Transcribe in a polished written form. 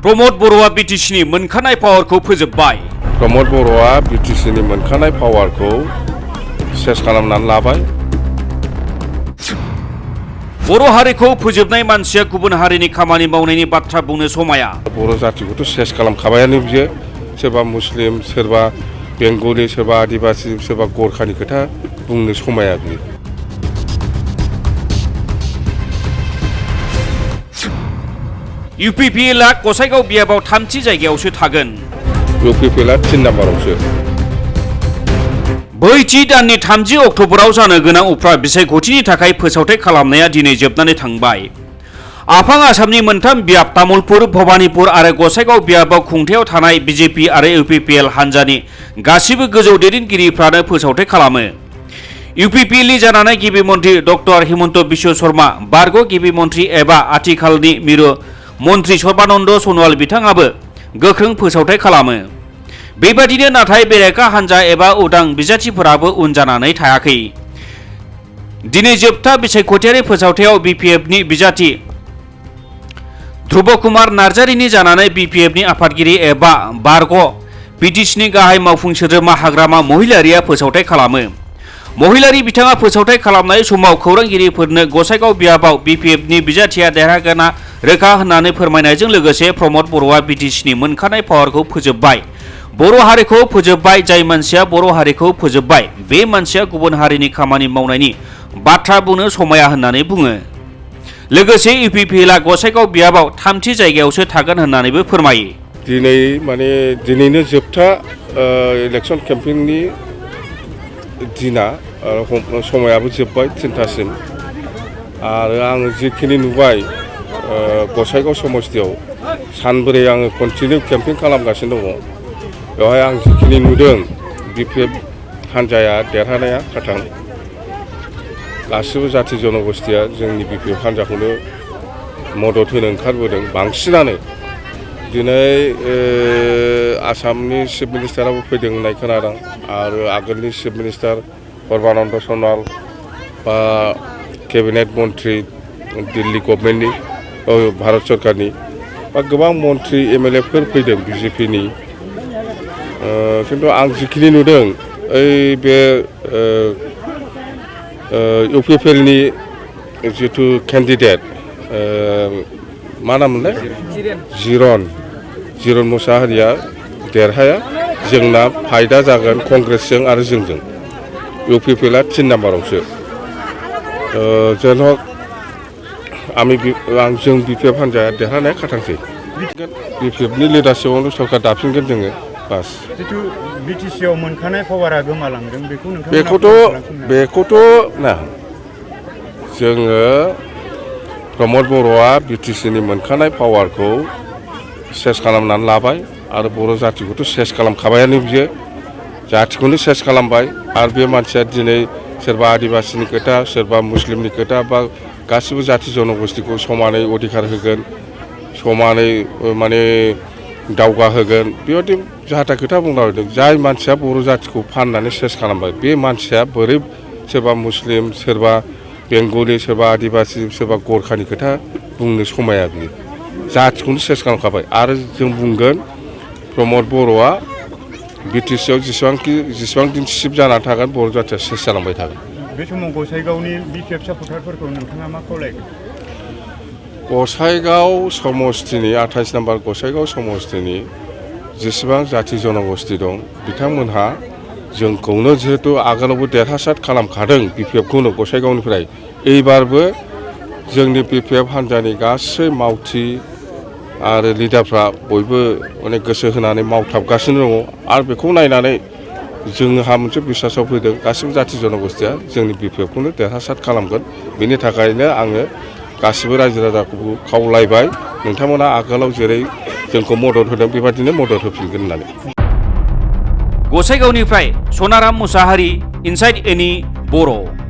प्रमोद बर'आ बिटिसिनि मोनखानाय पावारखौ फोजोबबाय। प्रमोद बर'आ बिटिसिनि मोनखानाय पावारखौ सेस खालामनानै लाबाय। बर' हारिखौ फोजोबनाय मानसिया गुबुन हारिनि खामानि मावनायनि बाथ्रा बुंनो समाया। बर' जातिखौथ' सेस खालामखाबायानो बियो। सोरबा मुस्लिम, सोरबा बेंगलि, सोरबा आदिबासि, सोरबा गरखानि खोथा बुंनो समाया बियो। UPPLआ गसाइगाव बियाबाव 3थि जायगायावसो थागोन। UPPLआ 3 नाम्बारावसो। बैथि दाननि 30 अक्ट'बराव जानो गोनां उफ्रा बिसायख'थिनि थाखाय फोसावथाय खालामनाया दिनै जोबनानै थांबाय। आफां आसामनि मोनथाम बियाब तामुलपुर, भबानिपुर आरो गसाइगाव बियाबाव खुंथायाव थानाय BJP आरो UPPL हान्जानि गासिबो गोजौ दैदेनगिरिफ्रानो फोसावथाय खालामो। UPPLनि जानानै गिबि मन्त्रि डक्टर हिमन्त बिश्व शर्मा, बारग' गिबि मन्त्रि एबा आथिखालनि मिरु मन्त्रि सर्बानन्द सन'वाल बिथाङाबो गोख्रों फोसावथाय खालामो। बेबादिनो नाथाय बेरेखा हान्जा एबा उदां बिजाथिफोराबो उन जानानै थायाखै। दिनै जोबथा बिसायख'थियारि फोसावथायाव BPFनि बिजाथि ध्रुब कुमार नार्जारिनि जानानै BPFनि आफादगिरि एबा बारग' बिटिसिनि गाहाय मावफुं सोद्रोमा हाग्रामा महिलारिया फोसावथाय खालामो। महिलारि बिथाङा फोसावथाय खालामनाय समाव खौरांगिरिफोरनो गसाइगाव बियाबाव BPFनि बिजाथिया देरहागोना रोखा होननानै फोरमायनायजों लोगोसे प्रमोद बर'आ बिटिसिनि मोनखानाय पावारखौ फोजोबबाय, बर' हारिखौ फोजोबबाय, जाय मानसिया बर' हारिखौ फोजोबबाय बे मानसिया गुबुन हारिनि खामानि मावनायनि बाथ्रा बुंनो समाया होननानै बुङो। लोगोसे UPPLआ गसाइगाव बियाबाव 3थि जायगायावसो थागोन होननानैबो फोरमायो। दिनैनो जोबथा इलेक्सन केम्पेइननि दिना समायाबो जोब्बाय 3थासिम आरो आङो जिखिनि नुबाय गसाइगाव समस्तियाव सानब्रै आङो कन्टिनिउ केम्पेइन खालामगासिनो दङ। बेवहाय आं जिखिनि नुदों BPF हान्जाया देरहानाया खाथां। गासिबो जाथि जनगोष्ठिया जोंनि BPF हान्जाखौनो मदद होनो ओंखारबोदों बांसिनानो। दिनै आसामनि चिफ मिनिस्टाराबो फैदों होननाय खोनादों आरो आगोलनि चिफ मिनिस्टार सर्बानन्द सन'वाल बा केबिनेट मन्त्रि दिल्ली गभर्नमेन्टनि भारत सरकारनि बा गोबां मन्त्रि MLAफोर फैदों BJPनि। खिन्थु आं जिखिनि नुदों बे UPPLनि जिथु केन्डिडेट मा नाममोनलाय जिरन मुसाहारिया देरहाया। जोंना फायदा जागोन कंग्रेसजों आरो जोंजों। UPPLआ 3 नाम्बारावसो। जेन' जों BPF हान्जाया देरहानाया खाथांसै। BPFनि लिडारशिपआवनो सरकार दाफिनगोन जोङो बास। जिथु BTCआव मोनखानाय पावारा गोमालांदों बेखौथ' ना जोङो प्रमोद बर'आ BTCनि मोनखानाय पावारखौ सेस खालामनानै लाबाय आरो बर' जातिखौथ' सेस खालामखाबायानो बियो। जातिखौनो सेस खालामबाय आरो बे मानसिया दिनै सोरबा आदिबासिनि खोथा, सोरबा मुस्लिमनि खोथा बा गासिबो जाथि जनगोष्ठिखौ समानै अधिकार होगोन, समानै माने दावगा होगोन, बेबायदि जाहाथा खोथा बुंलाबायदों। जाय मानसिया बर' जातिखौ फाननानै सेस खालामबाय बे मानसिया बोरै सोरबा मुस्लिम, सोरबा बेंगलि, सोरबा आदिबासि, सोरबा गरखानि खोथा बुंनो समाया बियो। जातिखौनो सेस खालामखाबाय आरो जों बुंगोन प्रमोद बर'आ BTCआव जेसेबां दिन सिफ जानानै थागोन बर' जातिया सेस जालांबाय थागोन। बे समाव गसाइगावनि BPF सापर्टारफोरखौ नोंथाङा मा खावलायगोन? गसाइगाव समस्तिनि 28 नाम्बार गसाइगाव समस्तिनि जेसेबां जाथि जनगोष्ठि दं बिथांमोनहा जोंखौनो जिहेतु आगोलावबो देरहासार खालामखादों BPFखौनो गसाइगावनिफ्राय। एबारबो जोंनि BPF हान्जानि गासै मावथि आरो लिडारफ्रा बयबो अनेक गोसो होनानै मावथाबगासिनो दङ आरो बेखौ नायनानै जोंहा मोनसे बिसासाव फैदों गासिबो जाथि जनगोष्ठिया जोंनि BPFखौनो देरहासार खालामगोन। बेनि थाखायनो आङो गासिबो रायजो राजाखौ खावलायबाय नोंथांमोना आगोलाव जेरै जोंखौ मदद होदों बेबादिनो मदद होफिनगोन होननानै। गसाइगावनिफ्राय सनाराम मुसाहारि, इनसाइड एनि बर'।